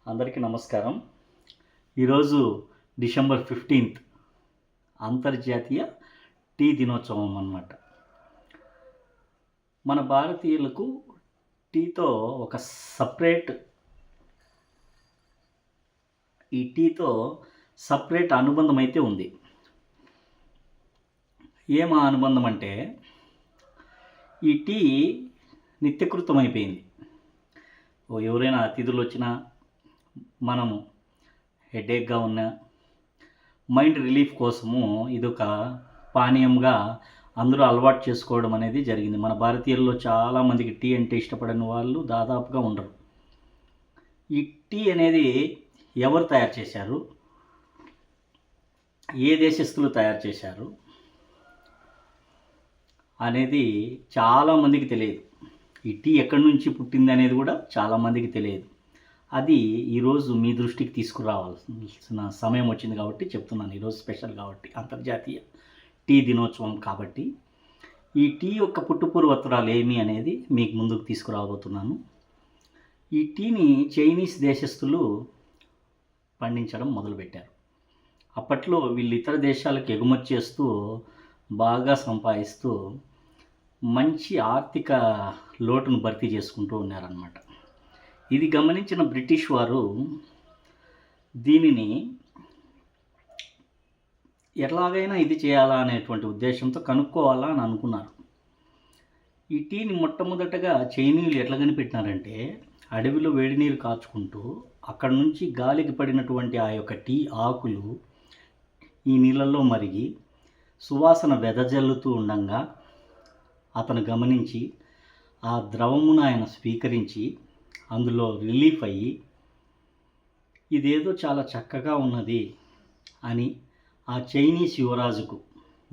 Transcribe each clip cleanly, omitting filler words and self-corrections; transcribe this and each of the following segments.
అందరికీ నమస్కారం. ఈరోజు డిసెంబర్ 15 అంతర్జాతీయ టీ దినోత్సవం అన్నమాట. మన భారతీయులకు టీతో ఒక సపరేట్ టీతో సపరేట్ అనుబంధం అయితే ఉంది. ఏమా అనుబంధం అంటే ఈ టీ నిత్యకృతం అయిపోయింది. ఎవరైనా అతిథులు వచ్చినా, మనము హెడేక్గా ఉన్న మైండ్ రిలీఫ్ కోసము ఇదొక పానీయంగా అందరూ అలవాటు చేసుకోవడం అనేది జరిగింది. మన భారతీయుల్లో చాలామందికి టీ అంటే ఇష్టపడని వాళ్ళు దాదాపుగా ఉండరు. ఈ టీ అనేది ఎవరు తయారు చేశారు, ఏ దేశస్తులు తయారు చేశారు అనేది చాలామందికి తెలియదు. ఈ టీ ఎక్కడి నుంచి పుట్టింది అనేది కూడా చాలామందికి తెలియదు. అది ఈరోజు మీ దృష్టికి తీసుకురావాల్సిన సమయం వచ్చింది కాబట్టి చెప్తున్నాను. ఈరోజు స్పెషల్ కాబట్టి, అంతర్జాతీయ టీ దినోత్సవం కాబట్టి ఈ టీ యొక్క పుట్టుపూర్వోత్తరాలు ఏమి అనేది మీకు ముందుకు తీసుకురాబోతున్నాను. ఈ టీని చైనీస్ దేశస్తులు పండించడం మొదలుపెట్టారు. అప్పట్లో వీళ్ళు ఇతర దేశాలకు ఎగుమతి చేస్తూ బాగా సంపాదిస్తూ మంచి ఆర్థిక లోటును భర్తీ చేసుకుంటూ ఉన్నారన్నమాట. ఇది గమనించిన బ్రిటిష్ వారు దీనిని ఎలాగైనా ఇది చేయాలా అనేటువంటి ఉద్దేశంతో కనుక్కోవాలా అని అనుకున్నారు. ఈ టీని మొట్టమొదటగా చైనీయులు ఎట్లా కనిపెట్టినారంటే, అడవిలో వేడి నీరు కాచుకుంటూ అక్కడ నుంచి గాలికి పడినటువంటి ఆ యొక్క టీ ఆకులు ఈ నీళ్ళల్లో మరిగి సువాసన వెదజల్లుతూ ఉండగా అతను గమనించి ఆ ద్రవమును ఆయన స్వీకరించి అందులో రిలీఫ్ అయ్యి ఇదేదో చాలా చక్కగా ఉన్నది అని ఆ చైనీస్ యువరాజుకు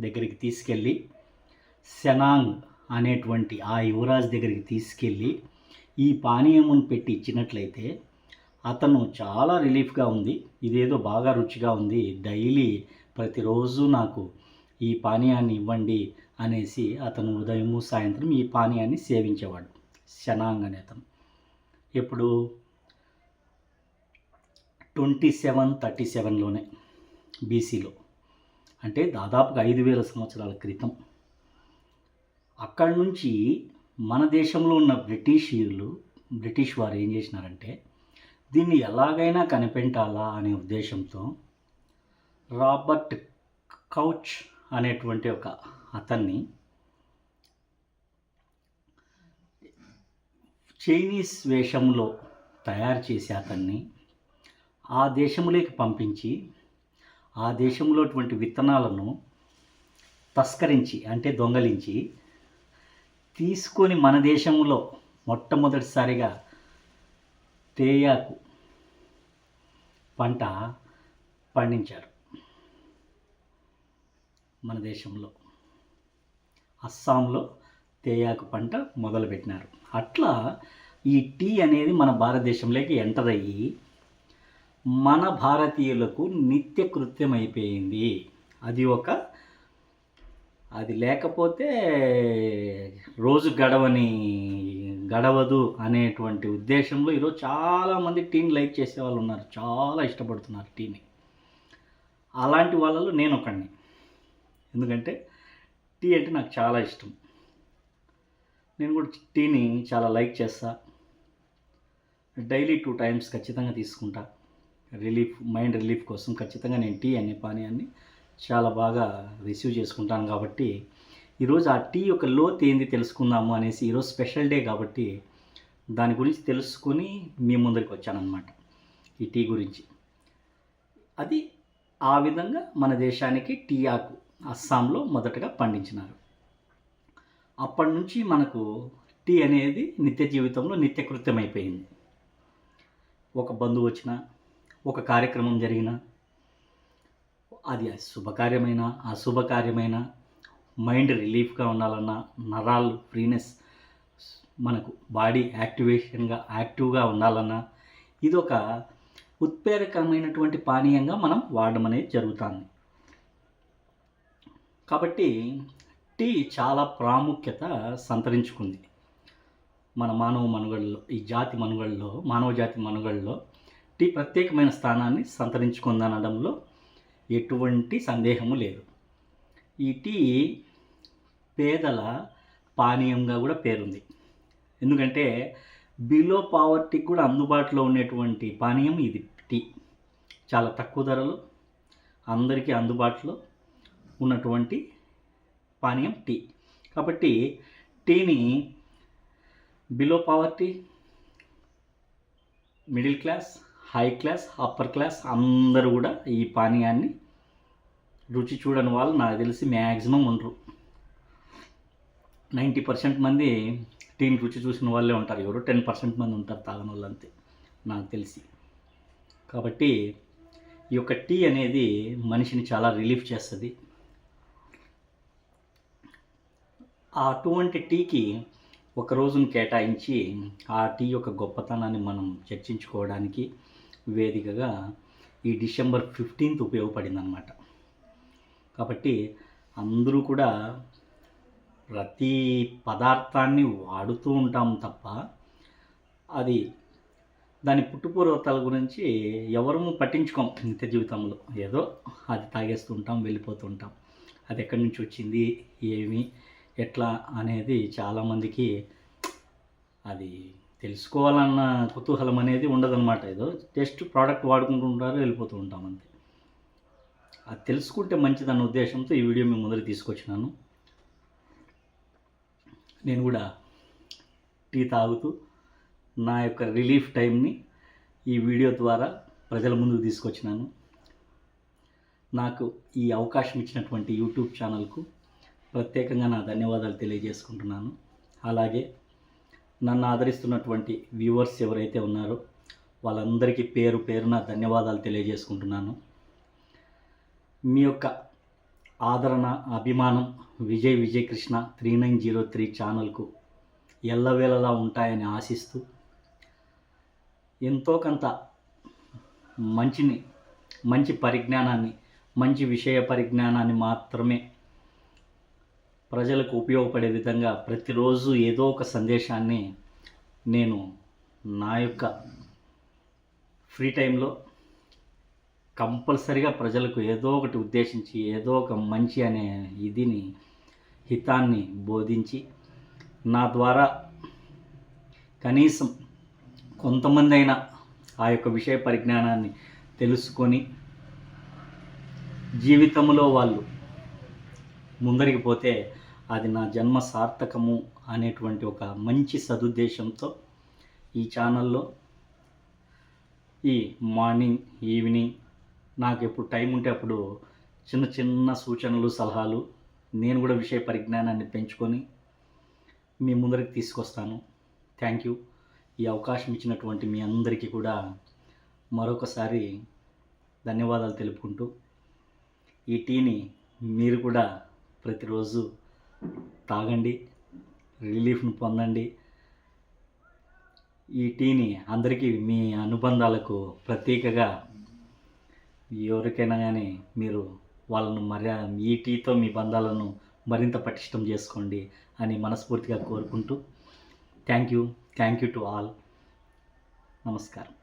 దగ్గరికి తీసుకెళ్ళి, సెనాంగ్ అనేటువంటి ఆ యువరాజు దగ్గరికి తీసుకెళ్ళి ఈ పానీయమును పెట్టి ఇచ్చినట్లయితే అతను చాలా రిలీఫ్గా ఉంది, ఇదేదో బాగా రుచిగా ఉంది, డైలీ ప్రతిరోజు నాకు ఈ పానీయాన్ని ఇవ్వండి అనేసి అతను ఉదయము సాయంత్రం ఈ పానీయాన్ని సేవించేవాడు. సెనాంగ్ అనే అతను ఎప్పుడు 2737లోనే బీసీలో, అంటే దాదాపుగా 5000 సంవత్సరాల క్రితం. అక్కడి నుంచి మన దేశంలో ఉన్న బ్రిటిష్ వారు ఏం చేసినారంటే, దీన్ని ఎలాగైనా కనిపెట్టాలా అనే ఉద్దేశంతో రాబర్ట్ కౌచ్ అనేటువంటి ఒక అతన్ని చైనీస్ వేషంలో తయారు చేసి అతన్ని ఆ దేశంలోకి పంపించి ఆ దేశంలోటువంటి విత్తనాలను తస్కరించి, అంటే దొంగలించి తీసుకొని మన దేశంలో మొట్టమొదటిసారిగా తేయాకు పంట పండించారు. మన దేశంలో అస్సాంలో తేయాకు పంట మొదలుపెట్టినారు. అట్లా ఈ టీ అనేది మన భారతదేశంలోకి ఎంటర్ అయ్యి మన భారతీయులకు నిత్యకృత్యం అయిపోయింది. అది లేకపోతే రోజు గడవదు అనేటువంటి ఉద్దేశంలో ఈరోజు చాలామంది టీని లైక్ చేసే వాళ్ళు ఉన్నారు, చాలా ఇష్టపడుతున్నారు టీని. అలాంటి వాళ్ళలో నేను ఒకడిని. ఎందుకంటే టీ అంటే నాకు చాలా ఇష్టం. నేను కూడా టీని చాలా లైక్ చేస్తా. డైలీ 2 times ఖచ్చితంగా తీసుకుంటా. మైండ్ రిలీఫ్ కోసం ఖచ్చితంగా నేను టీ అనే పానీయాన్ని చాలా బాగా రిసీవ్ చేసుకుంటాను. కాబట్టి ఈరోజు ఆ టీ యొక్క లోతు ఏంది తెలుసుకుందాము అనేసి, ఈరోజు స్పెషల్ డే కాబట్టి దాని గురించి తెలుసుకొని మీ ముందరికి వచ్చానన్నమాట. ఈ టీ గురించి అది ఆ విధంగా మన దేశానికి టీ ఆకు అస్సాంలో మొదటగా పండించినారు. అప్పటి నుంచి మనకు టీ అనేది నిత్య జీవితంలో నిత్యకృత్యం అయిపోయింది. ఒక బంధువు వచ్చినా, ఒక కార్యక్రమం జరిగినా, అది శుభకార్యమైన అశుభకార్యమైన, మైండ్ రిలీఫ్గా ఉండాలన్నా, నరాలు ఫ్రీనెస్, మనకు బాడీ యాక్టివ్గా ఉండాలన్నా ఇదొక ఉత్ప్రేరకమైనటువంటి పానీయంగా మనం వాడడం అనేది జరుగుతుంది. కాబట్టి టీ చాలా ప్రాముఖ్యత సంతరించుకుంది మన మానవ జాతి మనుగడలో టీ ప్రత్యేకమైన స్థానాన్ని సంతరించుకుందనడంలో ఎటువంటి సందేహము లేదు. ఈ టీ పేదల పానీయంగా కూడా పేరుంది. ఎందుకంటే బిలో పావర్టీకి కూడా అందుబాటులో ఉండేటువంటి పానీయం ఇది టీ. చాలా తక్కువ ధరలో అందరికీ అందుబాటులో ఉన్నటువంటి పానీయం టీ. కాబట్టి టీని below poverty, middle class, high class, upper class అందరూ కూడా ఈ పానీయాన్ని రుచి చూడని వాళ్ళు నాకు తెలిసి మ్యాక్సిమం ఉండరు. 90% మంది టీని రుచి చూసిన వాళ్ళే ఉంటారు. ఎవరు 10% మంది ఉంటారు తాగని వాళ్ళు అంతే నాకు తెలిసి. కాబట్టి ఈ యొక్క టీ అనేది మనిషిని చాలా రిలీఫ్ చేస్తుంది. అటువంటి టీకి ఒక రోజును కేటాయించి ఆ టీ యొక్క గొప్పతనాన్ని మనం చర్చించుకోవడానికి వేదికగా ఈ డిసెంబర్ 15th ఉపయోగపడిందనమాట. కాబట్టి అందరూ కూడా ప్రతి పదార్థాన్ని వాడుతూ ఉంటాం తప్ప అది దాని పుట్టుపూర్వతాల గురించి ఎవరము పట్టించుకోం నిత్య జీవితంలో. ఏదో అది తాగేస్తూ ఉంటాం, వెళ్ళిపోతూ ఉంటాం. అది ఎక్కడి నుంచి వచ్చింది, ఏమి, ఎట్లా అనేది చాలామందికి అది తెలుసుకోవాలన్న కుతూహలం అనేది ఉండదన్నమాట. ఏదో జస్ట్ ప్రోడక్ట్ వాడుకుంటూ ఉంటారు, వెళ్ళిపోతూ ఉంటాం అంతే. అది తెలుసుకుంటే మంచిదన్న ఉద్దేశంతో ఈ వీడియో మీ ముందరికి తీసుకొచ్చినాను. నేను కూడా టీ తాగుతూ నా యొక్క రిలీఫ్ టైంని ఈ వీడియో ద్వారా ప్రజల ముందుకు తీసుకొచ్చినాను. నాకు ఈ అవకాశం ఇచ్చినటువంటి యూట్యూబ్ ఛానల్కు ప్రత్యేకంగా నా ధన్యవాదాలు తెలియజేసుకుంటున్నాను. అలాగే నన్ను ఆదరిస్తున్నటువంటి వ్యూవర్స్ ఎవరైతే ఉన్నారో వాళ్ళందరికీ పేరు పేరున ధన్యవాదాలు తెలియజేసుకుంటున్నాను. మీ యొక్క ఆదరణ, అభిమానం విజయ్ కృష్ణ 3903 ఛానల్కు ఎల్లవేళలా ఉంటాయని ఆశిస్తూ ఎంతో కొంత మంచి పరిజ్ఞానాన్ని, మంచి విషయ పరిజ్ఞానాన్ని మాత్రమే ప్రజలకు ఉపయోగపడే విధంగా ప్రతిరోజు ఏదో ఒక సందేశాన్ని నేను నా యొక్క ఫ్రీ టైంలో కంపల్సరిగా ప్రజలకు ఏదో ఒకటి ఉద్దేశించి ఏదో ఒక మంచి అనే హితాన్ని బోధించి నా ద్వారా కనీసం కొంతమంది అయినా ఆ యొక్క విషయ పరిజ్ఞానాన్ని తెలుసుకొని జీవితంలో వాళ్ళు ముందరికి పోతే అది నా జన్మ సార్థకము అనేటువంటి ఒక మంచి సదుద్దేశంతో ఈ ఛానల్లో ఈ మార్నింగ్, ఈవినింగ్ నాకు ఎప్పుడు టైం ఉంటే అప్పుడు చిన్న చిన్న సూచనలు, సలహాలు నేను కూడా విషయ పరిజ్ఞానాన్ని పెంచుకొని మీ ముందరికి తీసుకొస్తాను. Thank you. ఈ అవకాశం ఇచ్చినటువంటి మీ అందరికీ కూడా మరొకసారి ధన్యవాదాలు తెలుపుకుంటూ ఈ టీని మీరు కూడా ప్రతిరోజు తాగండి, రిలీఫ్ను పొందండి. ఈ టీని అందరికీ మీ అనుబంధాలకు ప్రతీకగా ఎవరికైనా కానీ మీరు వాళ్ళను ఈ టీతో మీ బంధాలను మరింత పటిష్టం చేసుకోండి అని మనస్ఫూర్తిగా కోరుకుంటూ థ్యాంక్ యూ టు ఆల్. నమస్కారం.